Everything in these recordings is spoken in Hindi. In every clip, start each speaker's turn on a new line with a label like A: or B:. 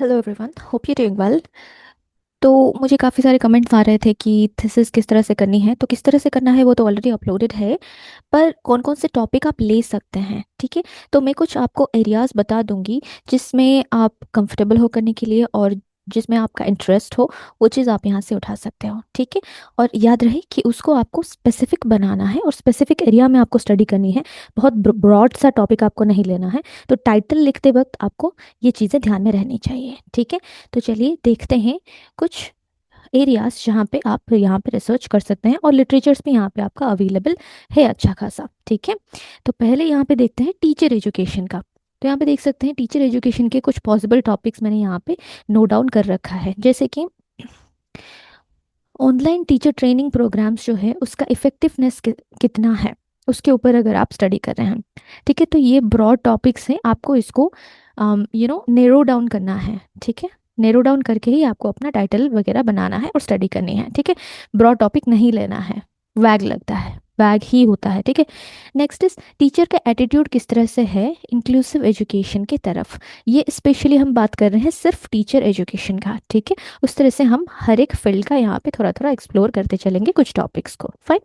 A: Hello everyone, hope you doing well. तो मुझे काफ़ी सारे कमेंट्स आ रहे थे कि थीसिस किस तरह से करनी है, तो किस तरह से करना है वो तो ऑलरेडी अपलोडेड है। पर कौन कौन से टॉपिक आप ले सकते हैं, ठीक है। तो मैं कुछ आपको एरियाज बता दूंगी जिसमें आप कंफर्टेबल हो करने के लिए, और जिसमें आपका इंटरेस्ट हो वो चीज़ आप यहाँ से उठा सकते हो, ठीक है। और याद रहे कि उसको आपको स्पेसिफिक बनाना है और स्पेसिफिक एरिया में आपको स्टडी करनी है। बहुत ब्रॉड सा टॉपिक आपको नहीं लेना है। तो टाइटल लिखते वक्त आपको ये चीज़ें ध्यान में रहनी चाहिए, ठीक है। तो चलिए देखते हैं कुछ एरियाज जहाँ पे आप यहाँ पे रिसर्च कर सकते हैं, और लिटरेचर्स भी यहाँ पे आपका अवेलेबल है अच्छा खासा, ठीक है। तो पहले यहाँ पे देखते हैं टीचर एजुकेशन का। तो यहाँ पे देख सकते हैं टीचर एजुकेशन के कुछ पॉसिबल टॉपिक्स मैंने यहाँ पे नोट डाउन कर रखा है, जैसे कि ऑनलाइन टीचर ट्रेनिंग प्रोग्राम्स जो है उसका इफेक्टिवनेस कितना है, उसके ऊपर अगर आप स्टडी कर रहे हैं, ठीक है। तो ये ब्रॉड टॉपिक्स हैं, आपको इसको नेरो डाउन करना है, ठीक है। नेरो डाउन करके ही आपको अपना टाइटल वगैरह बनाना है और स्टडी करनी है, ठीक है। ब्रॉड टॉपिक नहीं लेना है, वैग लगता है, वैग ही होता है, ठीक है। नेक्स्ट इज टीचर का एटीट्यूड किस तरह से है इंक्लूसिव एजुकेशन की तरफ। ये स्पेशली हम बात कर रहे हैं सिर्फ टीचर एजुकेशन का, ठीक है। उस तरह से हम हर एक फील्ड का यहाँ पे थोड़ा थोड़ा एक्सप्लोर करते चलेंगे कुछ टॉपिक्स को, fine.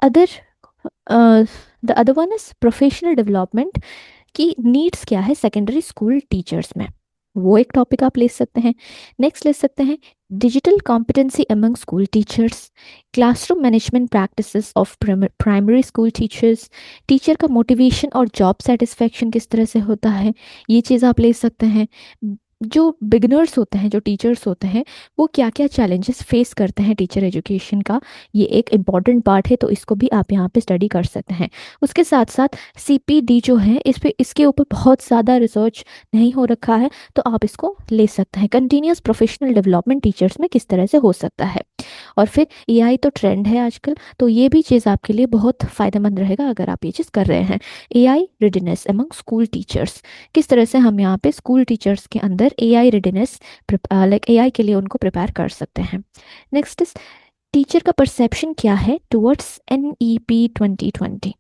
A: Other the other one is professional development की नीड्स क्या है सेकेंडरी स्कूल टीचर्स में, वो एक टॉपिक आप ले सकते हैं। नेक्स्ट ले सकते हैं digital competency among school teachers, classroom management practices of primary school teachers, teacher का मोटिवेशन और जॉब सेटिस्फेक्शन किस तरह से होता है, ये चीज़ आप ले सकते हैं। जो बिगनर्स होते हैं, जो टीचर्स होते हैं, वो क्या क्या चैलेंजेस फेस करते हैं टीचर एजुकेशन का, ये एक इम्पॉर्टेंट पार्ट है, तो इसको भी आप यहाँ पे स्टडी कर सकते हैं। उसके साथ साथ सीपीडी जो है इस पे, इसके ऊपर बहुत ज़्यादा रिसर्च नहीं हो रखा है, तो आप इसको ले सकते हैं। कंटिन्यूस प्रोफेशनल डेवलपमेंट टीचर्स में किस तरह से हो सकता है। और फिर एआई तो ट्रेंड है आजकल, तो ये भी चीज़ आपके लिए बहुत फ़ायदेमंद रहेगा अगर आप ये चीज़ कर रहे हैं। AI readiness among school teachers, किस तरह से हम यहाँ पे स्कूल टीचर्स के अंदर एआई रेडीनेस, लाइक एआई के लिए उनको प्रिपेयर कर सकते हैं। नेक्स्ट इज टीचर का परसेप्शन क्या है टुवर्ड्स NEP 2020।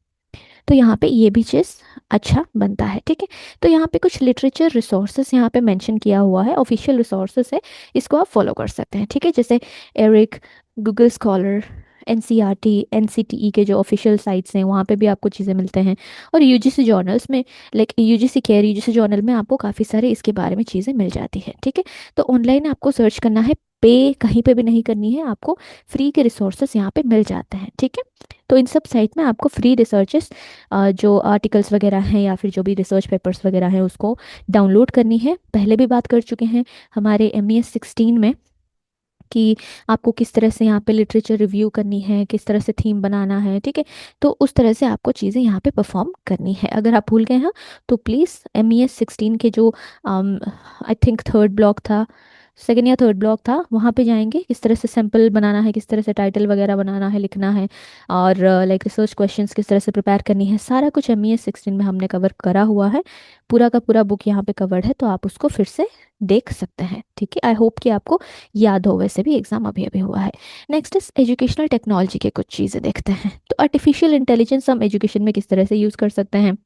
A: तो यहाँ पे ये भी चीज़ अच्छा बनता है, ठीक है। तो यहाँ पे कुछ लिटरेचर रिसोर्सेस यहाँ पे मेंशन किया हुआ है, ऑफिशियल रिसोर्सेस है, इसको आप फॉलो कर सकते हैं, ठीक है। जैसे ERIC, Google Scholar, NCERT, NCTE के जो ऑफिशियल साइट्स हैं वहाँ पे भी आपको चीज़ें मिलते हैं। और यूजीसी जर्नल्स में, like UGC care, UGC journal में आपको काफ़ी सारे इसके बारे में चीज़ें मिल जाती है, ठीक है। तो ऑनलाइन आपको सर्च करना है, पे कहीं पे भी नहीं करनी है आपको, फ्री के रिसोर्सेस यहाँ पे मिल जाते हैं, ठीक है। तो इन सब साइट में आपको फ्री रिसर्चेस, जो आर्टिकल्स वगैरह हैं या फिर जो भी रिसर्च पेपर्स वगैरह हैं उसको डाउनलोड करनी है। पहले भी बात कर चुके हैं हमारे MES 16 में कि आपको किस तरह से यहाँ पे लिटरेचर रिव्यू करनी है, किस तरह से थीम बनाना है, ठीक है। तो उस तरह से आपको चीज़ें यहाँ पे परफॉर्म करनी है। अगर आप भूल गए हैं तो प्लीज़ MES 16 के जो आई थिंक थर्ड ब्लॉक था, सेकेंड या थर्ड ब्लॉक था, वहाँ पे जाएंगे, किस तरह से सैम्पल बनाना है, किस तरह से टाइटल वगैरह बनाना है, लिखना है, और लाइक रिसर्च क्वेश्चंस किस तरह से प्रिपेयर करनी है, सारा कुछ MES 16 में हमने कवर करा हुआ है। पूरा का पूरा बुक यहाँ पे कवर्ड है, तो आप उसको फिर से देख सकते हैं, ठीक है। आई होप कि आपको याद हो, वैसे भी एग्जाम अभी अभी हुआ है। नेक्स्ट इज एजुकेशनल टेक्नोलॉजी के कुछ चीज़ें देखते हैं। तो आर्टिफिशियल इंटेलिजेंस हम एजुकेशन में किस तरह से यूज़ कर सकते हैं।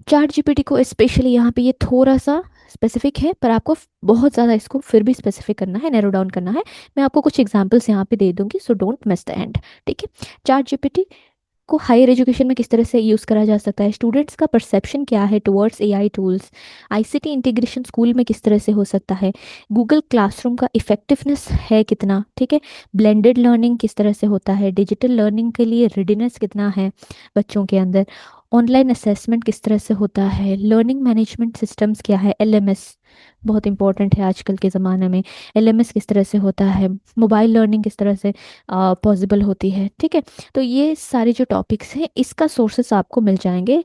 A: चैट जीपीटी को स्पेशली यहाँ पे ये थोड़ा सा स्पेसिफिक है, पर आपको बहुत ज़्यादा इसको फिर भी स्पेसिफिक करना है, नैरो डाउन करना है। मैं आपको कुछ एग्जांपल्स यहाँ पे दे दूंगी, so don't miss the end, ठीक है। चैट जीपीटी को हायर एजुकेशन में किस तरह से यूज़ करा जा सकता है, स्टूडेंट्स का परसेप्शन क्या है towards AI tools, ICT integration school में किस तरह से हो सकता है, गूगल क्लासरूम का इफेक्टिवनेस है कितना, ठीक है। ब्लेंडेड लर्निंग किस तरह से होता है, डिजिटल लर्निंग के लिए रेडीनेस कितना है बच्चों के अंदर, ऑनलाइन असेसमेंट किस तरह से होता है, लर्निंग मैनेजमेंट सिस्टम्स क्या है, LMS बहुत इंपॉर्टेंट है आजकल के ज़माने में, LMS किस तरह से होता है, मोबाइल लर्निंग किस तरह से पॉसिबल होती है, ठीक है। तो ये सारे जो टॉपिक्स हैं इसका सोर्सेस आपको मिल जाएंगे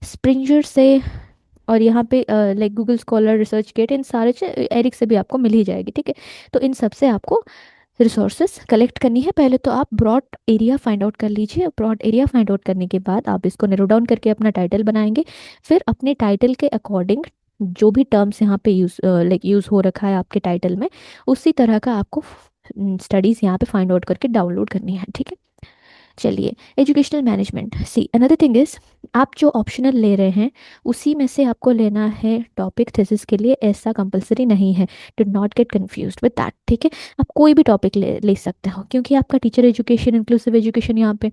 A: स्प्रिंगर से, और यहाँ पे like Google Scholar, research gate, इन सारे एरिक से भी आपको मिल ही जाएगी, ठीक है। तो इन सब से आपको रिसोर्सेस कलेक्ट करनी है। पहले तो आप ब्रॉड एरिया फाइंड आउट कर लीजिए, ब्रॉड एरिया फाइंड आउट करने के बाद आप इसको नैरो डाउन करके अपना टाइटल बनाएंगे। फिर अपने टाइटल के अकॉर्डिंग जो भी टर्म्स यहाँ पे यूज़ हो रखा है आपके टाइटल में, उसी तरह का आपको स्टडीज़ यहाँ पे फाइंड आउट करके डाउनलोड करनी है, ठीक है। चलिए, educational management, see another thing is, आप जो ऑप्शनल ले रहे हैं उसी में से आपको लेना है टॉपिक थीसिस के लिए, ऐसा कंपलसरी नहीं है। Do not gate confused with that, ठीक है। आप कोई भी टॉपिक ले सकते हो, क्योंकि आपका टीचर एजुकेशन, इंक्लूसिव एजुकेशन यहाँ पे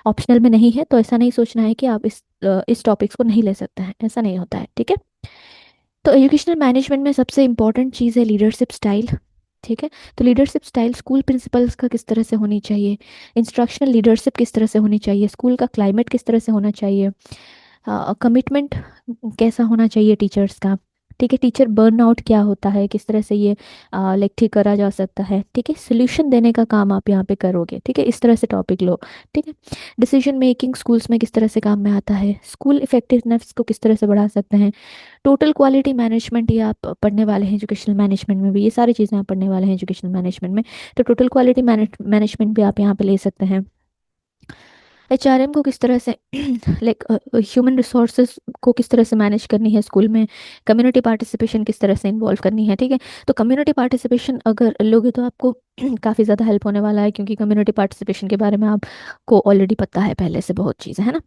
A: ऑप्शनल में नहीं है, तो ऐसा नहीं सोचना है कि आप इस टॉपिक्स को नहीं ले सकते हैं, ऐसा नहीं होता है, ठीक है। तो एजुकेशनल मैनेजमेंट में सबसे इंपॉर्टेंट चीज़ है लीडरशिप स्टाइल, ठीक है। तो लीडरशिप स्टाइल, स्कूल प्रिंसिपल्स का किस तरह से होनी चाहिए, इंस्ट्रक्शनल लीडरशिप किस तरह से होनी चाहिए, स्कूल का क्लाइमेट किस तरह से होना चाहिए, कमिटमेंट कैसा होना चाहिए टीचर्स का, ठीक है। टीचर बर्नआउट क्या होता है, किस तरह से ये लाइक ठीक करा जा सकता है, ठीक है। सोल्यूशन देने का काम आप यहाँ पे करोगे, ठीक है। इस तरह से टॉपिक लो, ठीक है। डिसीजन मेकिंग स्कूल्स में किस तरह से काम में आता है, स्कूल इफेक्टिवनेस को किस तरह से बढ़ा सकते हैं, टोटल क्वालिटी मैनेजमेंट, ये आप पढ़ने वाले हैं एजुकेशनल मैनेजमेंट में भी, ये सारी चीज़ें आप पढ़ने वाले हैं एजुकेशनल मैनेजमेंट में। तो टोटल क्वालिटी मैनेजमेंट भी आप यहाँ पे ले सकते हैं। एचआरएम को किस तरह से लाइक ह्यूमन रिसोर्सेज को किस तरह से मैनेज करनी है स्कूल में, कम्युनिटी पार्टिसिपेशन किस तरह से इन्वॉल्व करनी है, ठीक है। तो कम्युनिटी पार्टिसिपेशन अगर लोगे तो आपको काफ़ी ज़्यादा हेल्प होने वाला है, क्योंकि कम्युनिटी पार्टिसिपेशन के बारे में आपको ऑलरेडी पता है पहले से बहुत चीज़ें, है ना।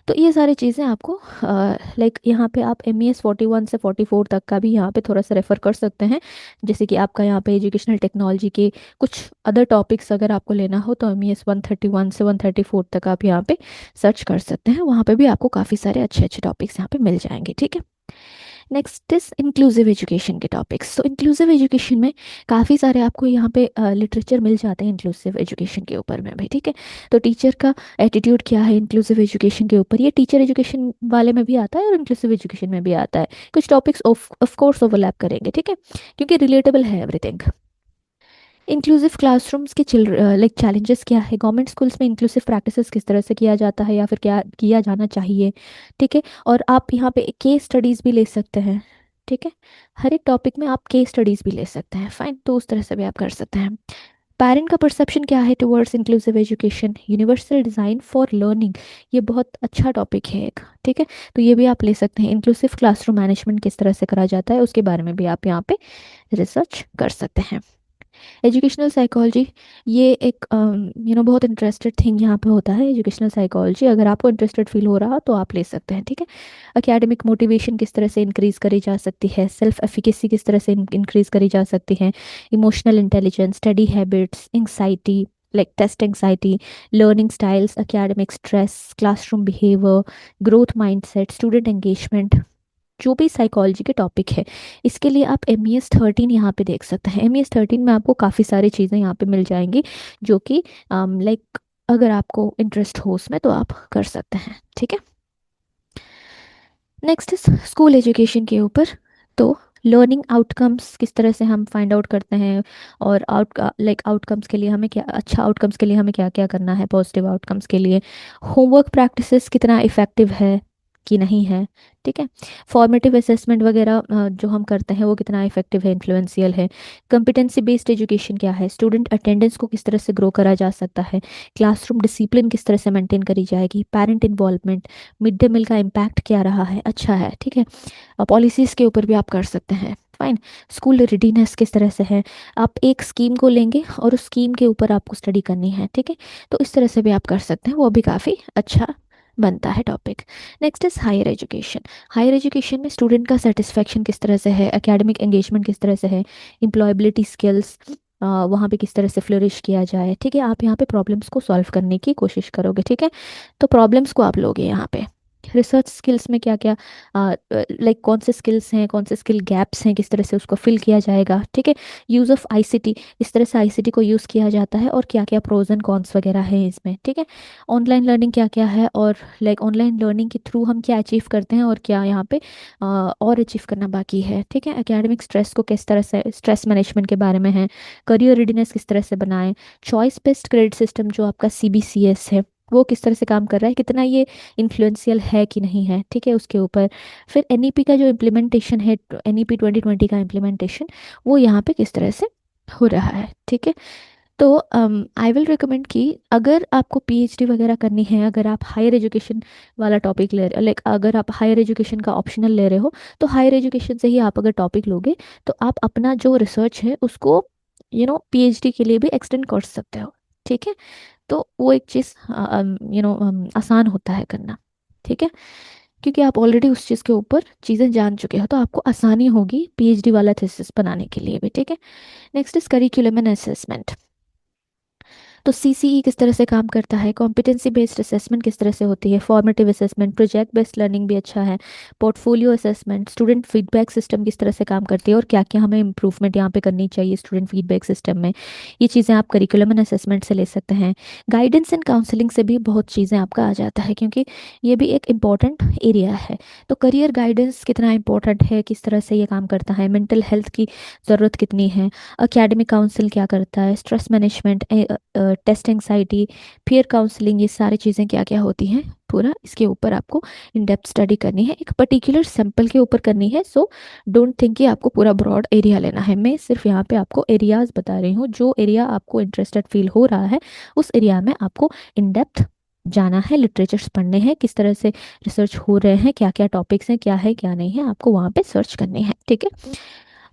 A: तो ये सारी चीज़ें आपको लाइक यहाँ पे आप MES 41 से 44 तक का भी यहाँ पे थोड़ा सा रेफर कर सकते हैं। जैसे कि आपका यहाँ पे एजुकेशनल टेक्नोलॉजी के कुछ अदर टॉपिक्स अगर आपको लेना हो तो MES 131 से 134 तक आप यहाँ पे सर्च कर सकते हैं, वहाँ पे भी आपको काफ़ी सारे अच्छे अच्छे टॉपिक्स यहाँ पे मिल जाएंगे, ठीक है। नेक्स्ट इज इंक्लूसिव एजुकेशन के टॉपिक्स। तो इंक्लूसिव एजुकेशन में काफ़ी सारे आपको यहाँ पे लिटरेचर मिल जाते हैं इंक्लूसिव एजुकेशन के ऊपर में भी, ठीक है। तो टीचर का एटीट्यूड क्या है इंक्लूसिव एजुकेशन के ऊपर, ये टीचर एजुकेशन वाले में भी आता है और इंक्लूसिव एजुकेशन में भी आता है। कुछ टॉपिक्स ऑफ कोर्स ओवरलैप करेंगे, ठीक है, क्योंकि रिलेटेबल है एवरीथिंग। इंक्लूसिव क्लासरूम्स के लाइक चैलेंजेस क्या है, गवर्नमेंट स्कूल्स में इंक्लूसिव प्रैक्टिसेस किस तरह से किया जाता है या फिर क्या किया जाना चाहिए, ठीक है। और आप यहाँ पे केस स्टडीज़ भी ले सकते हैं, ठीक है। हर एक टॉपिक में आप केस स्टडीज़ भी ले सकते हैं, फाइन, तो उस तरह से भी आप कर सकते हैं। पेरेंट का परसेप्शन क्या है towards inclusive education, universal design for learning, ये बहुत अच्छा टॉपिक है एक, ठीक है। तो ये भी आप ले सकते हैं। इंक्लूसिव क्लासरूम मैनेजमेंट किस तरह से करा जाता है उसके बारे में भी आप यहाँ पे रिसर्च कर सकते हैं। एजुकेशनल साइकोलॉजी, ये एक बहुत इंटरेस्टेड थिंग यहाँ पे होता है एजुकेशनल साइकोलॉजी, अगर आपको इंटरेस्टेड फील हो रहा तो आप ले सकते हैं, ठीक है। एकेडमिक मोटिवेशन किस तरह से इंक्रीज करी जा सकती है, सेल्फ एफिकेसी किस तरह से इंक्रीज करी जा सकती है, emotional intelligence, study habits, anxiety like test anxiety, learning styles, academic stress, classroom behaviour, growth mindset, student engagement, जो भी साइकोलॉजी के टॉपिक है, इसके लिए आप MES 13 यहाँ पे देख सकते हैं। MES 13 में आपको काफ़ी सारी चीज़ें यहाँ पे मिल जाएंगी, जो कि लाइक अगर आपको इंटरेस्ट हो उसमें तो आप कर सकते हैं, ठीक है। नेक्स्ट इज स्कूल एजुकेशन के ऊपर। तो लर्निंग आउटकम्स किस तरह से हम फाइंड आउट करते हैं, और आउटकम्स के लिए हमें क्या, अच्छा आउटकम्स के लिए हमें क्या क्या करना है, पॉजिटिव आउटकम्स के लिए, होमवर्क प्रैक्टिसेस कितना इफ़ेक्टिव है कि नहीं है, ठीक है। फॉर्मेटिव असेसमेंट वगैरह जो हम करते हैं वो कितना इफेक्टिव है, इन्फ्लुएंशियल है। कंपिटेंसी बेस्ड एजुकेशन क्या है, स्टूडेंट अटेंडेंस को किस तरह से ग्रो करा जा सकता है, क्लासरूम डिसिप्लिन किस तरह से मेंटेन करी जाएगी, parent involvement, mid day meal का इम्पैक्ट क्या रहा है, अच्छा है, ठीक है। पॉलिसीज़ के ऊपर भी आप कर सकते हैं, फाइन। स्कूल रेडीनेस किस तरह से है, आप एक स्कीम को लेंगे और उस स्कीम के ऊपर आपको स्टडी करनी है, ठीक है। तो इस तरह से भी आप कर सकते हैं, वो भी काफ़ी अच्छा बनता है topic. Next is higher education. Higher education में स्टूडेंट का सेटिस्फेक्शन किस तरह से है, एकेडमिक एंगेजमेंट किस तरह से है, एम्प्लॉयबिलिटी स्किल्स वहाँ पे किस तरह से फ्लोरिश किया जाए, ठीक है। आप यहाँ पे प्रॉब्लम्स को सॉल्व करने की कोशिश करोगे, ठीक है। तो प्रॉब्लम्स को आप लोगे यहाँ पे। रिसर्च स्किल्स में क्या क्या लाइक कौन से स्किल्स हैं, कौन से स्किल गैप्स हैं, किस तरह से उसको फिल किया जाएगा, ठीक है। यूज़ ऑफ ICT, इस तरह से ICT को यूज़ किया जाता है और क्या क्या प्रोज एंड कॉन्स वगैरह हैं इसमें, ठीक है। ऑनलाइन लर्निंग क्या क्या है, और लाइक ऑनलाइन लर्निंग के थ्रू हम क्या अचीव करते हैं और क्या यहाँ पे और अचीव करना बाकी है, ठीक है। एकेडमिक स्ट्रेस को किस तरह से, स्ट्रेस मैनेजमेंट के बारे में है, करियर रेडीनेस किस तरह से बनाएं, चॉइस बेस्ड क्रेडिट सिस्टम जो आपका CBCS है वो किस तरह से काम कर रहा है, कितना ये इन्फ्लुएंशियल है कि नहीं है, ठीक है, उसके ऊपर। फिर NEP का जो इम्प्लीमेंटेशन है, NEP 2020 का इम्प्लीमेंटेशन, वो यहाँ पे किस तरह से हो रहा है, ठीक है। तो आई विल रिकमेंड कि अगर आपको PhD वगैरह करनी है, अगर आप हायर एजुकेशन वाला टॉपिक ले रहे, लाइक अगर आप हायर एजुकेशन का ऑप्शनल ले रहे हो, तो हायर एजुकेशन से ही आप अगर टॉपिक लोगे तो आप अपना जो रिसर्च है उसको PhD के लिए भी एक्सटेंड कर सकते हो, ठीक है, तो वो एक चीज़ आसान होता है करना। ठीक है, क्योंकि आप ऑलरेडी उस चीज़ के ऊपर चीज़ें जान चुके हो, तो आपको आसानी होगी पीएचडी वाला थीसिस बनाने के लिए भी। ठीक है, next is curriculum and assessment. तो सीसीई किस तरह से काम करता है, कॉम्पिटेंसी बेस्ड असेसमेंट किस तरह से होती है, formative assessment, project based learning भी अच्छा है, portfolio assessment, student feedback system किस तरह से काम करती है और क्या क्या हमें इंप्रूवमेंट यहाँ पे करनी चाहिए स्टूडेंट फीडबैक सिस्टम में, ये चीज़ें आप करिकुलम एंड असेसमेंट से ले सकते हैं। गाइडेंस एंड काउंसलिंग से भी बहुत चीज़ें आपका आ जाता है, क्योंकि ये भी एक इम्पॉर्टेंट एरिया है। तो करियर गाइडेंस कितना इंपॉर्टेंट है, किस तरह से ये काम करता है, मेंटल हेल्थ की ज़रूरत कितनी है, अकेडमिक काउंसिल क्या करता है, stress management, test anxiety, peer counselling, ये सारी चीज़ें क्या क्या होती हैं, पूरा इसके ऊपर आपको इन डेप्थ स्टडी करनी है, एक पर्टिकुलर सैंपल के ऊपर करनी है। सो डोंट थिंक कि आपको पूरा ब्रॉड एरिया लेना है, मैं सिर्फ यहाँ पे आपको एरियाज बता रही हूँ, जो एरिया आपको इंटरेस्टेड फील हो रहा है उस एरिया में आपको इन डेप्थ जाना है, लिटरेचर्स पढ़ने हैं, किस तरह से रिसर्च हो रहे हैं, क्या क्या टॉपिक्स हैं, क्या है क्या नहीं है, आपको वहाँ पे सर्च करनी है। ठीक है,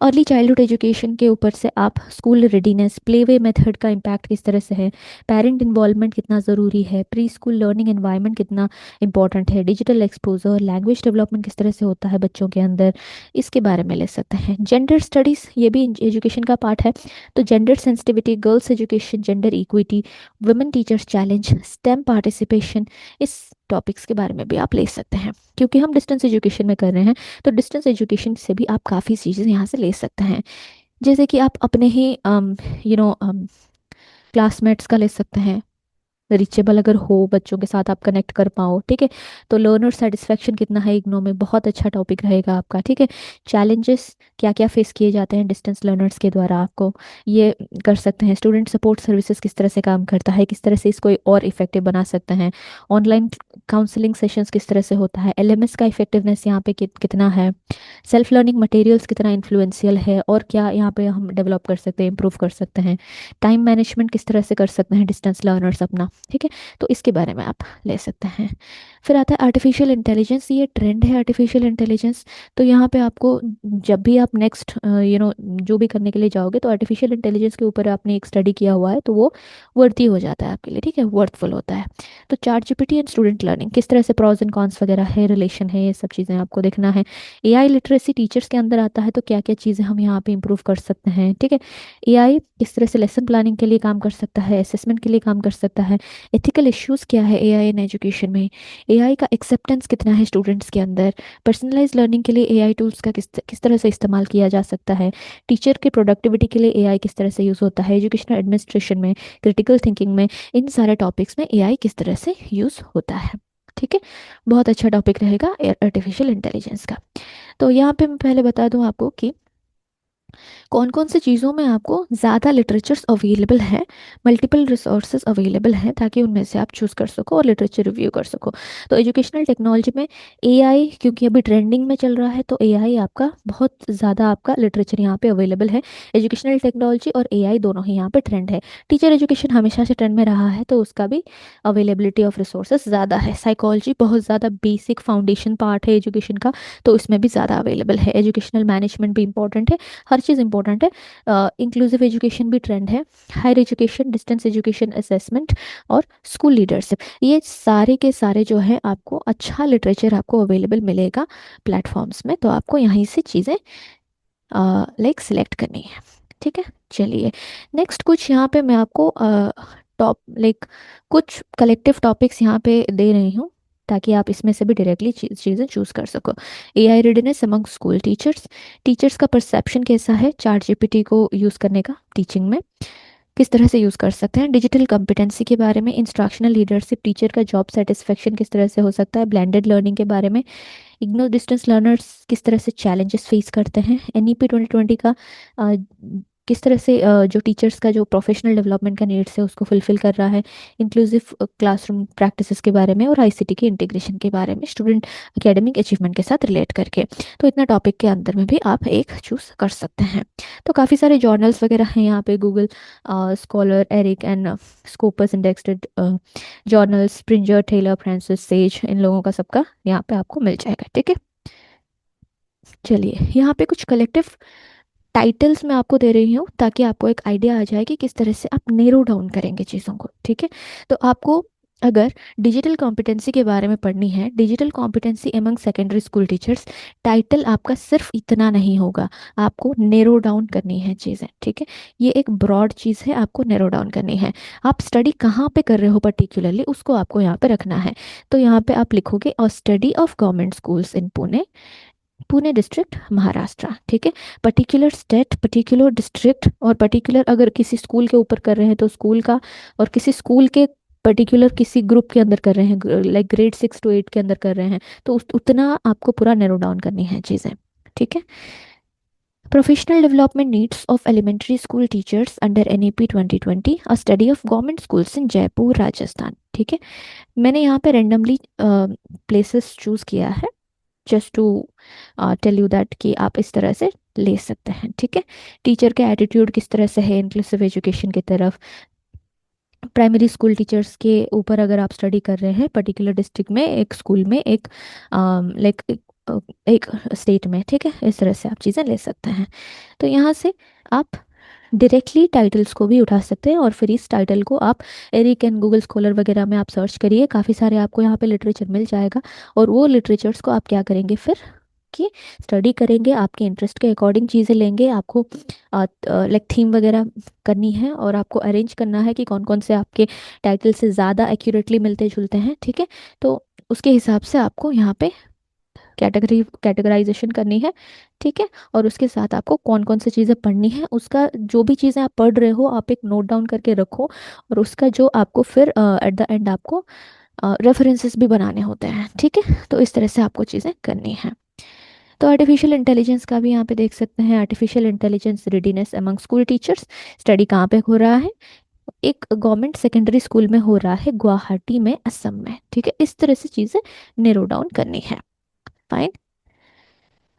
A: अर्ली चाइल्डहुड एजुकेशन के ऊपर से आप स्कूल रेडीनेस, प्लेवे मेथड का इम्पैक्ट किस तरह से है, पेरेंट इन्वॉल्वमेंट कितना ज़रूरी है, प्री स्कूल लर्निंग एनवायरनमेंट कितना इंपॉर्टेंट है, डिजिटल एक्सपोजर, लैंग्वेज डेवलपमेंट किस तरह से होता है बच्चों के अंदर, इसके बारे में ले सकते हैं। जेंडर स्टडीज़, ये भी एजुकेशन का पार्ट है, तो gender sensitivity, girls education, gender equity, women teachers challenge, stem participation, इस टॉपिक्स के बारे में भी आप ले सकते हैं, क्योंकि हम डिस्टेंस एजुकेशन में कर रहे हैं। तो डिस्टेंस एजुकेशन से भी आप काफ़ी चीज़ें यहाँ से ले सकते हैं, जैसे कि आप अपने ही क्लासमेट्स का ले सकते हैं, रीचेबल अगर हो, बच्चों के साथ आप कनेक्ट कर पाओ। ठीक है, तो लर्नर सेटिस्फेक्शन कितना है इग्नो में, बहुत अच्छा टॉपिक रहेगा आपका। ठीक है, चैलेंजेस क्या क्या फेस किए जाते हैं डिस्टेंस लर्नर्स के द्वारा, आपको ये कर सकते हैं। स्टूडेंट सपोर्ट सर्विसेज किस तरह से काम करता है, किस तरह से इसको और इफेक्टिव बना सकते हैं। ऑनलाइन काउंसलिंग सेशंस किस तरह से होता है, एलएमएस का इफेक्टिवनेस यहाँ पे कितना है, सेल्फ लर्निंग मटेरियल्स कितना इन्फ्लुएंशियल है और क्या यहाँ पे हम डेवलप कर सकते हैं, इंप्रूव कर सकते हैं। टाइम मैनेजमेंट किस तरह से कर सकते हैं डिस्टेंस लर्नर्स अपना। ठीक है, तो इसके बारे में आप ले सकते हैं। फिर आता है आर्टिफिशियल इंटेलिजेंस, ये ट्रेंड है आर्टिफिशियल इंटेलिजेंस। तो यहाँ पे आपको जब भी आप नेक्स्ट जो भी करने के लिए जाओगे, तो आर्टिफिशियल इंटेलिजेंस के ऊपर आपने एक स्टडी किया हुआ है, तो वो वर्थी हो जाता है आपके लिए। ठीक है, वर्थफुल होता है। तो chat GPT and student learning किस तरह से प्रॉज एंड कॉन्स वगैरह है, रिलेशन है, ये सब चीज़ें आपको देखना है। एआई लिटरेसी टीचर्स के अंदर आता है, तो क्या क्या चीज़ें हम यहाँ पे इंप्रूव कर सकते हैं। ठीक है, एआई किस तरह से लेसन प्लानिंग के लिए काम कर सकता है, असेसमेंट के लिए काम कर सकता है। एथिकल इश्यूज क्या है एआई इन एजुकेशन में, एआई का एक्सेप्टेंस कितना है स्टूडेंट्स के अंदर, पर्सनलाइज लर्निंग के लिए एआई टूल्स का किस तरह से इस्तेमाल किया जा सकता है, टीचर की प्रोडक्टिविटी के लिए एआई किस तरह से यूज़ होता है, एजुकेशनल एडमिनिस्ट्रेशन में, क्रिटिकल थिंकिंग में, इन सारे टॉपिक्स में एआई किस तरह से यूज़ होता है। ठीक है, बहुत अच्छा टॉपिक रहेगा आर्टिफिशियल इंटेलिजेंस का। तो यहाँ पे मैं पहले बता दूँ आपको कि कौन कौन सी चीज़ों में आपको ज़्यादा लिटरेचर्स अवेलेबल है, मल्टीपल रिसोर्सेज अवेलेबल हैं, ताकि उनमें से आप चूज़ कर सको और लिटरेचर रिव्यू कर सको। तो एजुकेशनल टेक्नोलॉजी में एआई क्योंकि अभी ट्रेंडिंग में चल रहा है, तो एआई आपका बहुत ज़्यादा आपका लिटरेचर यहाँ पे अवेलेबल है। एजुकेशनल टेक्नोलॉजी और एआई दोनों ही यहाँ पे ट्रेंड है। टीचर एजुकेशन हमेशा से ट्रेंड में रहा है, तो उसका भी अवेलेबिलिटी ऑफ रिसोर्सेज ज़्यादा है। साइकोलॉजी बहुत ज़्यादा बेसिक फाउंडेशन पार्ट है एजुकेशन का, तो इसमें भी ज़्यादा अवेलेबल है। एजुकेशनल मैनेजमेंट भी इंपॉर्टेंट है, हर चीज़ इंपॉर्टेंट है। इंक्लूसिव एजुकेशन भी ट्रेंड है, higher education, distance education, assessment और स्कूल लीडरशिप, ये सारे के सारे जो है आपको अच्छा लिटरेचर आपको अवेलेबल मिलेगा प्लेटफॉर्म्स में। तो आपको यहीं से चीज़ें लाइक सिलेक्ट करनी है। ठीक है, चलिए नेक्स्ट कुछ यहाँ पे मैं आपको टॉप लाइक कुछ कलेक्टिव टॉपिक्स यहाँ पे दे रही हूँ, ताकि आप इसमें से भी डायरेक्टली चीज़ें चूज़ कर सको। AI readiness among school teachers, teachers का परसेप्शन कैसा है चैट जीपीटी को यूज़ करने का टीचिंग में, किस तरह से यूज़ कर सकते हैं। डिजिटल कंपिटेंसी के बारे में, इंस्ट्रक्शनल लीडरशिप, टीचर का जॉब सेटिस्फेक्शन किस तरह से हो सकता है, ब्लेंडेड लर्निंग के बारे में, इग्नो डिस्टेंस लर्नर्स किस तरह से चैलेंजेस फेस करते हैं, एनईपी 2020 का अ, किस तरह से जो टीचर्स का जो प्रोफेशनल डेवलपमेंट का नीड्स है उसको फुलफिल कर रहा है, इंक्लूसिव क्लासरूम प्रैक्टिसेस के बारे में और आईसीटी के इंटीग्रेशन के बारे में, स्टूडेंट एकेडमिक अचीवमेंट के साथ रिलेट करके। तो इतना टॉपिक के अंदर में भी आप एक चूज़ कर सकते हैं। तो काफ़ी सारे जर्नल्स वगैरह हैं यहाँ पे, Google Scholar, ERIC and Scopus indexed journals, Springer, Taylor, Francis, Sage, इन लोगों का सबका यहाँ पे आपको मिल जाएगा। ठीक है, चलिए यहाँ पे कुछ कलेक्टिव टाइटल्स मैं आपको दे रही हूँ ताकि आपको एक आइडिया आ जाए कि किस तरह से आप नेरो डाउन करेंगे चीज़ों को, ठीक है। तो आपको अगर डिजिटल कॉम्पिटेंसी के बारे में पढ़नी है, digital competency among secondary school teachers, title आपका सिर्फ इतना नहीं होगा, आपको नेरो डाउन करनी है चीज़ें, ठीक है। ये एक ब्रॉड चीज़ है, आपको नेरो डाउन करनी है। आप स्टडी कहाँ पे कर रहे हो पर्टिकुलरली, उसको आपको यहाँ पे रखना है। तो यहाँ पे आप लिखोगे और study of government schools in Pune, Pune district Maharashtra, ठीक है। पर्टिकुलर स्टेट, पर्टिकुलर डिस्ट्रिक्ट, और पर्टिकुलर अगर किसी स्कूल के ऊपर कर रहे हैं तो स्कूल का, और किसी स्कूल के पर्टिकुलर किसी ग्रुप के अंदर कर रहे हैं, लाइक ग्रेड 6 to 8 के अंदर कर रहे हैं, तो उतना आपको पूरा नैरो डाउन करनी है चीज़ें, ठीक है। Professional development needs of elementary school teachers under NEP 2020, a study of government schools in Jaipur Rajasthan, ठीक है। मैंने यहाँ पे रेंडमली प्लेसेस चूज़ किया है, just to tell you that कि आप इस तरह से ले सकते हैं, ठीक है। टीचर का एटीट्यूड किस तरह से है इंक्लूसिव एजुकेशन की तरफ, प्राइमरी स्कूल टीचर्स के ऊपर अगर आप स्टडी कर रहे हैं पर्टिकुलर डिस्ट्रिक्ट में, एक स्कूल में, एक लाइक एक स्टेट में, ठीक है, इस तरह से आप चीज़ें ले सकते हैं। तो यहाँ से आप डायरेक्टली टाइटल्स को भी उठा सकते हैं, और फिर इस टाइटल को आप एरिक एंड गूगल स्कॉलर वगैरह में आप सर्च करिए, काफ़ी सारे आपको यहाँ पे लिटरेचर मिल जाएगा। और वो लिटरेचर्स को आप क्या करेंगे फिर कि स्टडी करेंगे, आपके इंटरेस्ट के अकॉर्डिंग चीज़ें लेंगे, आपको लाइक थीम वगैरह करनी है, और आपको अरेंज करना है कि कौन कौन से आपके टाइटल से ज़्यादा एक्यूरेटली मिलते जुलते हैं, ठीक है। तो उसके हिसाब से आपको यहाँ पे कैटेगराइजेशन करनी है, ठीक है। और उसके साथ आपको कौन कौन सी चीज़ें पढ़नी है, उसका जो भी चीज़ें आप पढ़ रहे हो आप एक नोट डाउन करके रखो, और उसका जो आपको फिर एट द एंड आपको रेफरेंसेस भी बनाने होते हैं, ठीक है। तो इस तरह से आपको चीज़ें करनी है। तो आर्टिफिशियल इंटेलिजेंस का भी यहाँ पे देख सकते हैं, artificial intelligence readiness among school teachers, study कहाँ पे हो रहा है, एक गवर्नमेंट सेकेंडरी स्कूल में हो रहा है गुवाहाटी में, असम में, ठीक है। इस तरह से चीज़ें नेरो डाउन करनी है, फाइन।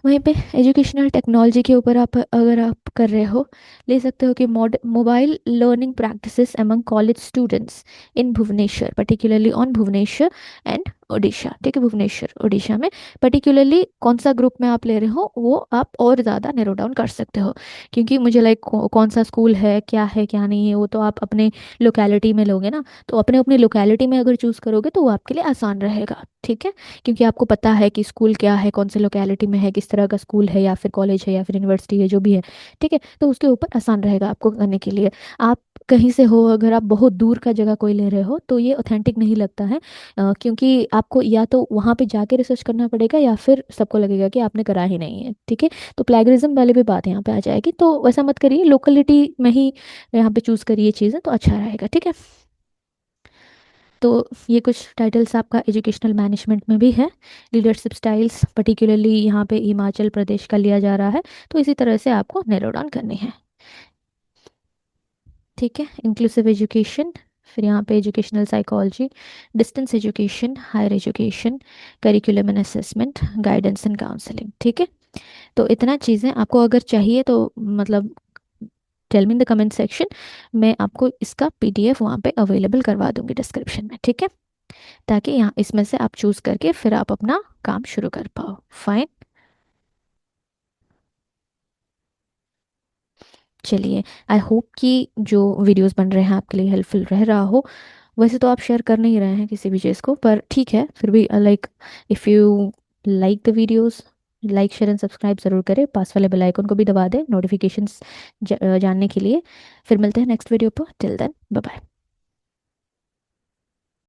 A: वहीं पे एजुकेशनल टेक्नोलॉजी के ऊपर आप अगर आप कर रहे हो, ले सकते हो कि mobile learning practices among college students in Bhubaneswar, particularly on Bhubaneswar and Odisha, ठीक है। भुवनेश्वर ओडिशा में पर्टिकुलरली कौन सा ग्रुप में आप ले रहे हो वो आप और ज़्यादा नैरो डाउन कर सकते हो, क्योंकि मुझे लाइक कौन सा स्कूल है क्या नहीं है वो तो आप अपने लोकेलिटी में लोगे ना, तो अपने अपने लोकेलिटी में अगर चूज़ करोगे तो वो आपके लिए आसान रहेगा, ठीक है। क्योंकि आपको पता है कि स्कूल क्या है, कौन से लोकेलिटी में है, किस तरह का स्कूल है या फिर कॉलेज है या फिर यूनिवर्सिटी है, जो भी है, ठीक है। तो उसके ऊपर आसान रहेगा आपको करने के लिए। आप कहीं से हो, अगर आप बहुत दूर का जगह कोई ले रहे हो तो ये ऑथेंटिक नहीं लगता है, क्योंकि आपको या तो वहाँ पे जाके रिसर्च करना पड़ेगा या फिर सबको लगेगा कि आपने करा ही नहीं है, ठीक है। तो प्लेगरिज्म वाली भी बात यहाँ पे आ जाएगी, तो वैसा मत करिए, लोकलिटी में ही यहाँ पे चूज़ करिए चीज़ें तो अच्छा रहेगा, ठीक है। तो ये कुछ टाइटल्स आपका एजुकेशनल मैनेजमेंट में भी है। लीडरशिप स्टाइल्स पर्टिकुलरली यहाँ पे हिमाचल प्रदेश का लिया जा रहा है, तो इसी तरह से आपको नैरो डाउन करनी है, ठीक है। इंक्लूसिव एजुकेशन, फिर यहाँ पे educational psychology, distance education, higher education, curriculum and assessment, guidance and counselling, ठीक है। तो इतना चीज़ें आपको अगर चाहिए तो मतलब tell me in the comment section, मैं आपको इसका PDF वहाँ पे अवेलेबल करवा दूंगी डिस्क्रिप्शन में, ठीक है। ताकि यहाँ इसमें से आप चूज करके फिर आप अपना काम शुरू कर पाओ, फाइन। चलिए, आई होप कि जो वीडियोस बन रहे हैं आपके लिए हेल्पफुल रह रहा हो। वैसे तो आप शेयर कर नहीं रहे हैं किसी भी चीज़ को, पर ठीक है फिर भी like if you like the videos, like share and subscribe ज़रूर करें, पास वाले बेल आइकन को भी दबा दें नोटिफिकेशंस जानने के लिए। फिर मिलते हैं नेक्स्ट वीडियो पर, टिल देन बाय बाय।